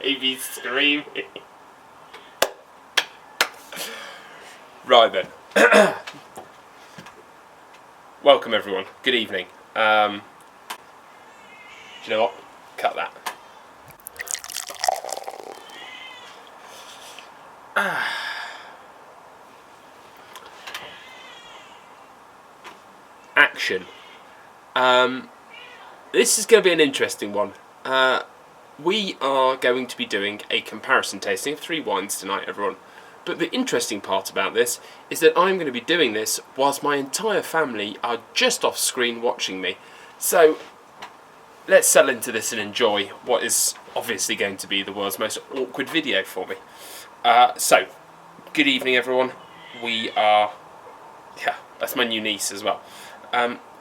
baby screaming. Right then. Welcome everyone. Good evening. Do you know what? Cut that. Action. This is going to be an interesting one. We are going to be doing a comparison tasting of 3 wines tonight, everyone. But the interesting part about this is that I'm going to be doing this whilst my entire family are just off screen watching me. So let's settle into this and enjoy what is obviously going to be the world's most awkward video for me. So, good evening everyone. We are, that's my new niece as well.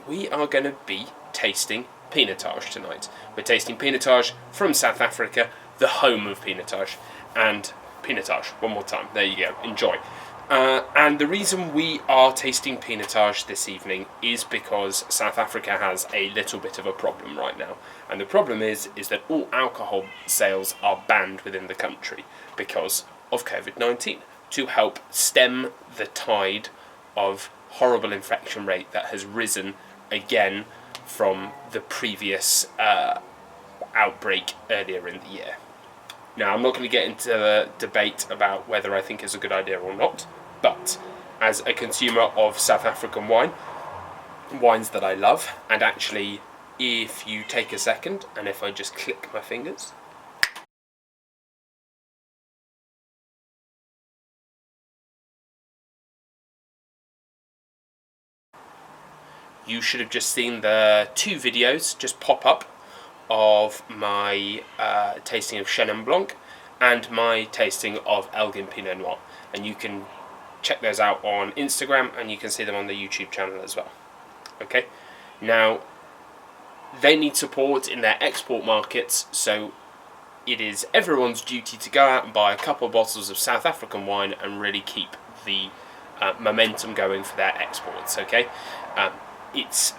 We are going to be tasting Pinotage tonight. We're tasting Pinotage from South Africa, the home of Pinotage. And Pinotage, one more time, there you go, enjoy. And the reason we are tasting Pinotage this evening is because South Africa has a little bit of a problem right now. And the problem is that all alcohol sales are banned within the country because of COVID-19, to help stem the tide of horrible infection rate that has risen again from the previous outbreak earlier in the year. Now, I'm not going to get into the debate about whether I think it's a good idea or not, but as a consumer of South African wines that I love, and actually, if you take a second, and if I just click my fingers, you should have just seen the 2 videos just pop up of my tasting of Chenin Blanc and my tasting of Elgin Pinot Noir, and you can check those out on Instagram and you can see them on the YouTube channel as well. Okay, now they need support in their export markets, so it is everyone's duty to go out and buy a couple of bottles of South African wine and really keep the momentum going for their exports. Okay, it's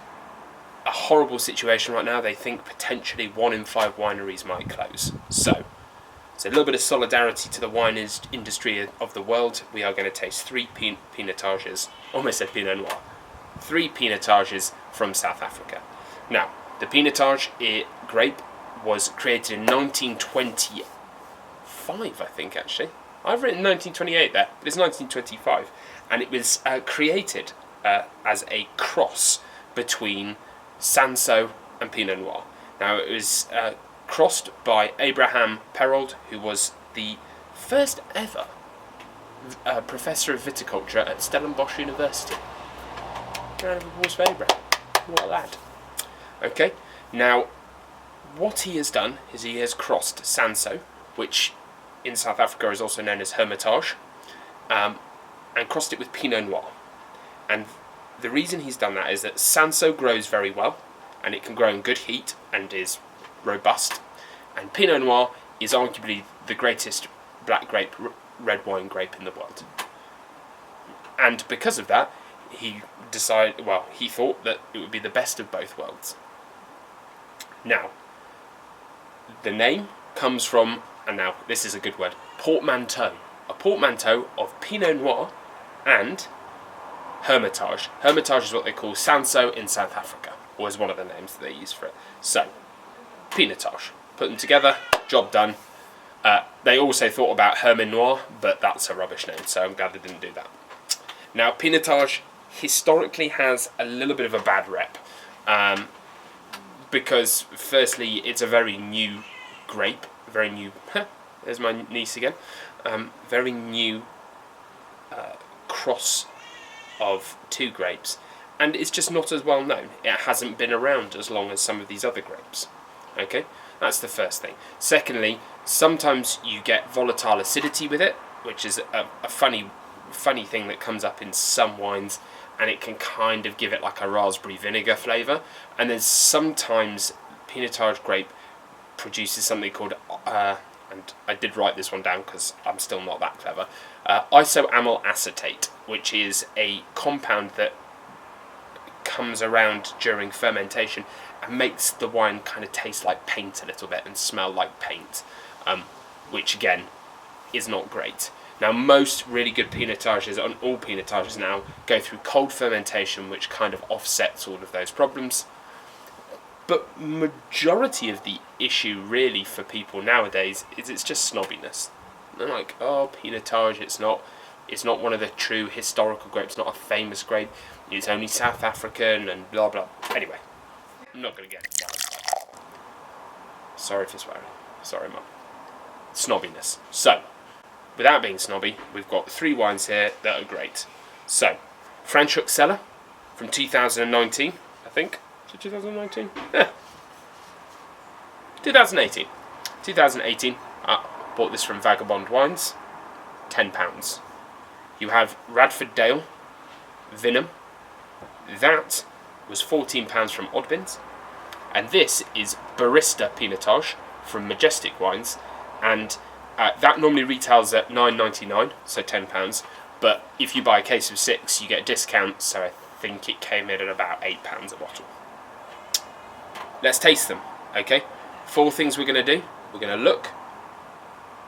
a horrible situation right now. They think potentially 1 in 5 wineries might close. So, it's a little bit of solidarity to the wine industry of the world. We are going to taste 3 Pinotages, almost said Pinot Noir, 3 Pinotages from South Africa. Now, the Pinotage grape was created in 1925, I think, actually. I've written 1928 there, but it's 1925. And it was created as a cross between Sanso and Pinot Noir. Now, it was crossed by Abraham Perold, who was the first ever professor of viticulture at Stellenbosch University. Round of applause for Abraham. What a lad. Okay, now, what he has done is he has crossed Sanso, which in South Africa is also known as Hermitage, and crossed it with Pinot Noir. And the reason he's done that is that Sanso grows very well, and it can grow in good heat and is robust. And Pinot Noir is arguably the greatest black grape, red wine grape in the world. And because of that, he thought that it would be the best of both worlds. Now, the name comes from, and now this is a good word, portmanteau. A portmanteau of Pinot Noir and Hermitage. Hermitage is what they call Sanso in South Africa, or is one of the names that they use for it. So, Pinotage. Put them together, job done. They also thought about Hermin Noir, but that's a rubbish name, so I'm glad they didn't do that. Now, Pinotage historically has a little bit of a bad rep, because firstly, it's a very new grape, very new, there's my niece again, very new cross of 2 grapes, and it's just not as well known. It hasn't been around as long as some of these other grapes. Okay, that's the first thing. Secondly, sometimes you get volatile acidity with it, which is a funny thing that comes up in some wines, and it can kind of give it like a raspberry vinegar flavour. And then sometimes Pinotage grape produces something called, and I did write this one down because I'm still not that clever, isoamyl acetate, which is a compound that comes around during fermentation and makes the wine kind of taste like paint a little bit and smell like paint. which again is not great. Now, most really good Pinotages, and all Pinotages now, go through cold fermentation, which kind of offsets all of those problems. But majority of the issue really for people nowadays is it's just snobbiness. They're like, oh, Pinotage, it's not one of the true historical grapes, not a famous grape, it's only South African and blah blah. Anyway, I'm not going to get into that. Sorry for swearing. Sorry, Mum. Snobbiness. So, without being snobby, we've got 3 wines here that are great. So, Franschhoek Cellar from 2019, I think. Is it 2019? Yeah. 2018. 2018. I bought this from Vagabond Wines. £10. You have Radford Dale, Vinham. That was £14 from Oddbins. And this is Barista Pinotage from Majestic Wines. And that normally retails at £9.99, so £10. But if you buy a case of 6, you get a discount, so I think it came in at about £8 a bottle. Let's taste them, okay? 4 things we're going to do. We're going to look,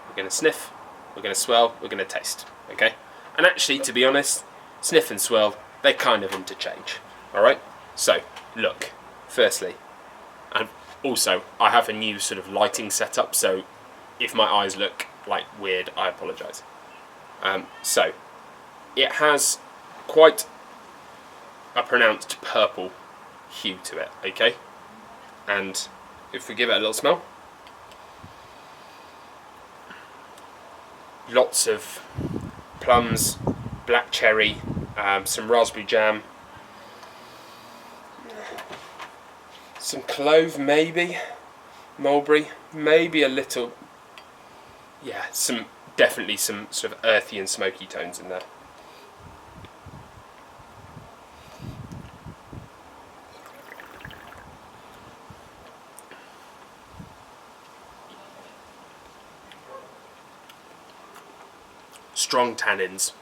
we're going to sniff, we're going to swirl, we're going to taste, okay? And actually, to be honest, sniff and swirl, they kind of interchange, alright? So, look, firstly, and also, I have a new sort of lighting setup, so if my eyes look like weird, I apologise. So, it has quite a pronounced purple hue to it, okay? And if we give it a little smell, lots of plums, black cherry, some raspberry jam, some clove maybe, mulberry, maybe a little, yeah, definitely some sort of earthy and smoky tones in there. Strong tannins,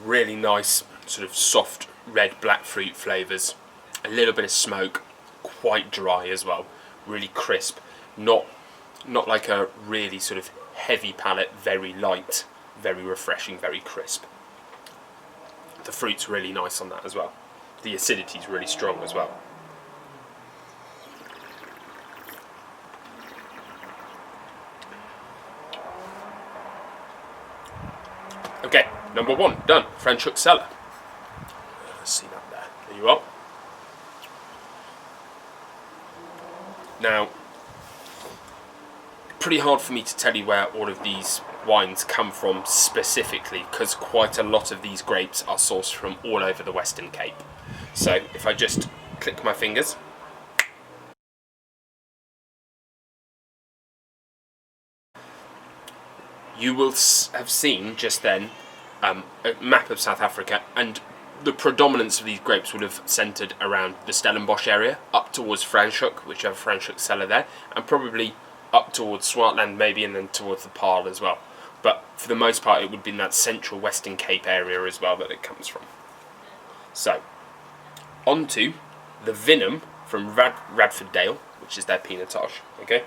really nice sort of soft red black fruit flavours, a little bit of smoke, quite dry as well, really crisp, not like a really sort of heavy palate, very light, very refreshing, very crisp. The fruit's really nice on that as well. The acidity's really strong as well. Okay, number 1, done. Franschhoek Cellar. Let's see that there. There you are. Now, pretty hard for me to tell you where all of these wines come from specifically, because quite a lot of these grapes are sourced from all over the Western Cape. So if I just click my fingers, you will have seen just then a map of South Africa, and the predominance of these grapes would have centred around the Stellenbosch area, up towards Franschhoek, which have Franschhoek Cellar there, and probably up towards Swartland maybe, and then towards the Paarl as well. But for the most part, it would be in that central Western Cape area as well that it comes from. So, on to the Vinham from Radford Dale, which is their Pinotage, okay?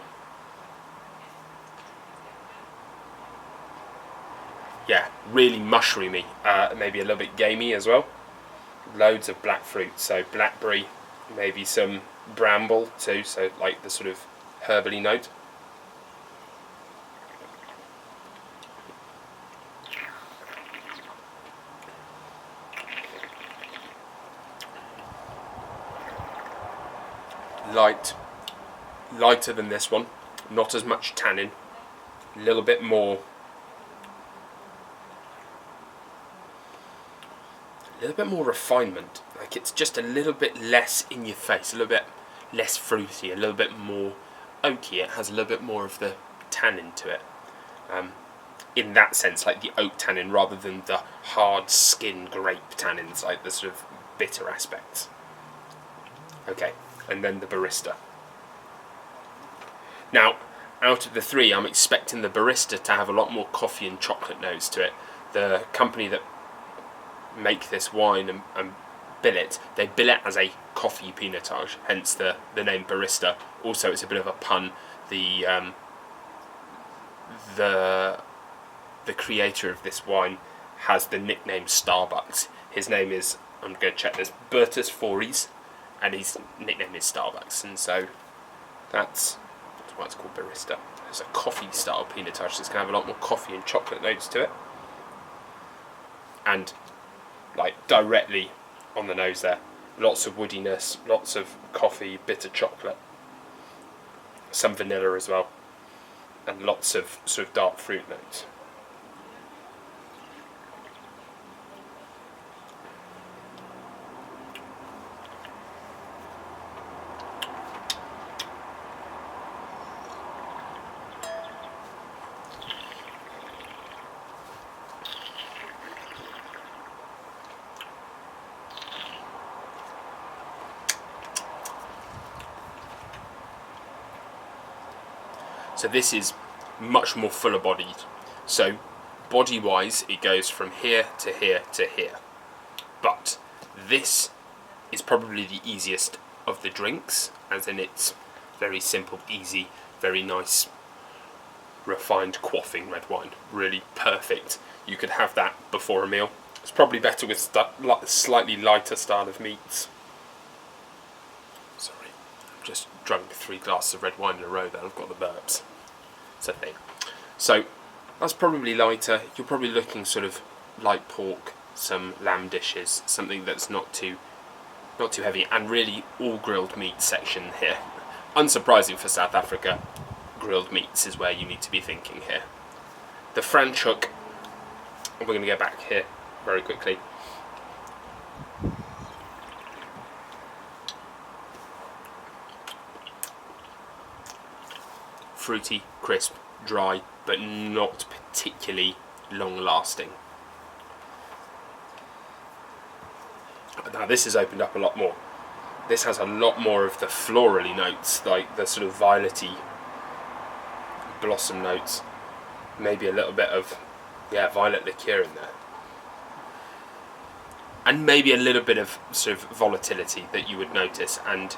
Yeah, really mushroomy, maybe a little bit gamey as well. Loads of black fruit, so blackberry, maybe some bramble too, so like the sort of herbally note. Lighter than this one, not as much tannin, a little bit more refinement, like it's just a little bit less in your face, a little bit less fruity, a little bit more oaky. It has a little bit more of the tannin to it, in that sense, like the oak tannin rather than the hard skin grape tannins, like the sort of bitter aspects. Okay, and then the Barista. Now, out of the 3, I'm expecting the Barista to have a lot more coffee and chocolate notes to it. The company that make this wine and bill it, they bill it as a coffee Pinotage, hence the name Barista. Also, it's a bit of a pun. The the creator of this wine has the nickname Starbucks. His name is, I'm going to check this, Bertus Fories, and his nickname is Starbucks, and so that's why it's called Barista. It's a coffee style Pinotage, so it's going to have a lot more coffee and chocolate notes to it. And like directly on the nose there, lots of woodiness, lots of coffee, bitter chocolate, some vanilla as well, and lots of sort of dark fruit notes. So this is much more fuller bodied. So body wise it goes from here to here to here. But this is probably the easiest of the drinks, as in it's very simple, easy, very nice, refined, quaffing red wine. Really perfect. You could have that before a meal. It's probably better with slightly lighter style of meats. Sorry, I've just drunk 3 glasses of red wine in a row there. I've got the burps. It's a thing. So that's probably lighter. You're probably looking sort of light pork, some lamb dishes, something that's not too heavy, and really all grilled meat section here. Unsurprising for South Africa, grilled meats is where you need to be thinking here. The French hook, we're going to go back here very quickly. Fruity, crisp, dry, but not particularly long lasting. Now this has opened up a lot more. This has a lot more of the florally notes, like the sort of violety blossom notes. Maybe a little bit of violet liqueur in there. And maybe a little bit of sort of volatility that you would notice, and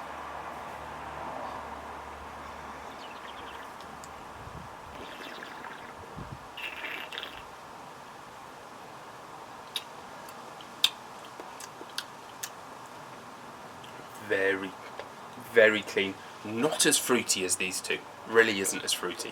very, very clean. Not as fruity as these two. Really isn't as fruity.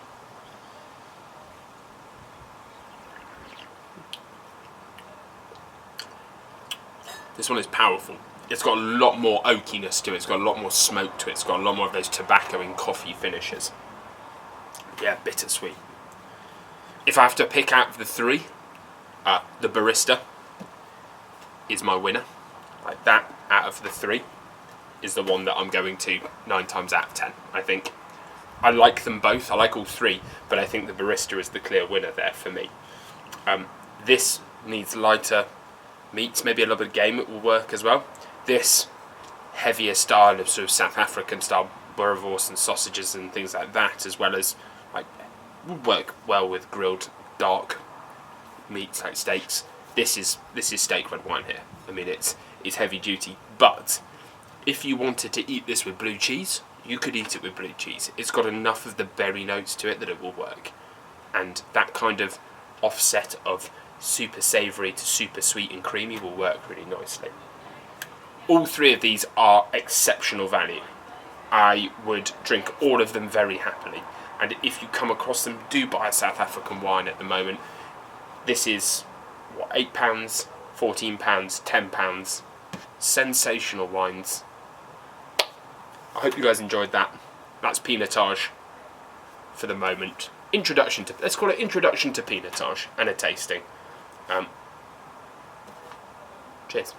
This one is powerful. It's got a lot more oakiness to it. It's got a lot more smoke to it. It's got a lot more of those tobacco and coffee finishes. Yeah, bittersweet. If I have to pick out of the 3, the Barista is my winner. Like that, out of the 3, is the one that I'm going to 9 times out of 10, I think. I like them both. I like all 3, but I think the Barista is the clear winner there for me. This needs lighter meats, maybe a little bit of game, it will work as well. This heavier style of sort of South African style boerewors and sausages and things like that, as well as like would work well with grilled dark meats like steaks. This is steak red wine here. I mean it's heavy duty, but if you wanted to eat this with blue cheese, you could eat it with blue cheese. It's got enough of the berry notes to it that it will work, and that kind of offset of super savoury to super sweet and creamy will work really nicely. All 3 of these are exceptional value. I would drink all of them very happily, and if you come across them, do buy a South African wine at the moment. This is what, £8, £14, £10. Sensational wines. I hope you guys enjoyed that. That's Pinotage for the moment. Let's call it introduction to Pinotage and a tasting. Cheers.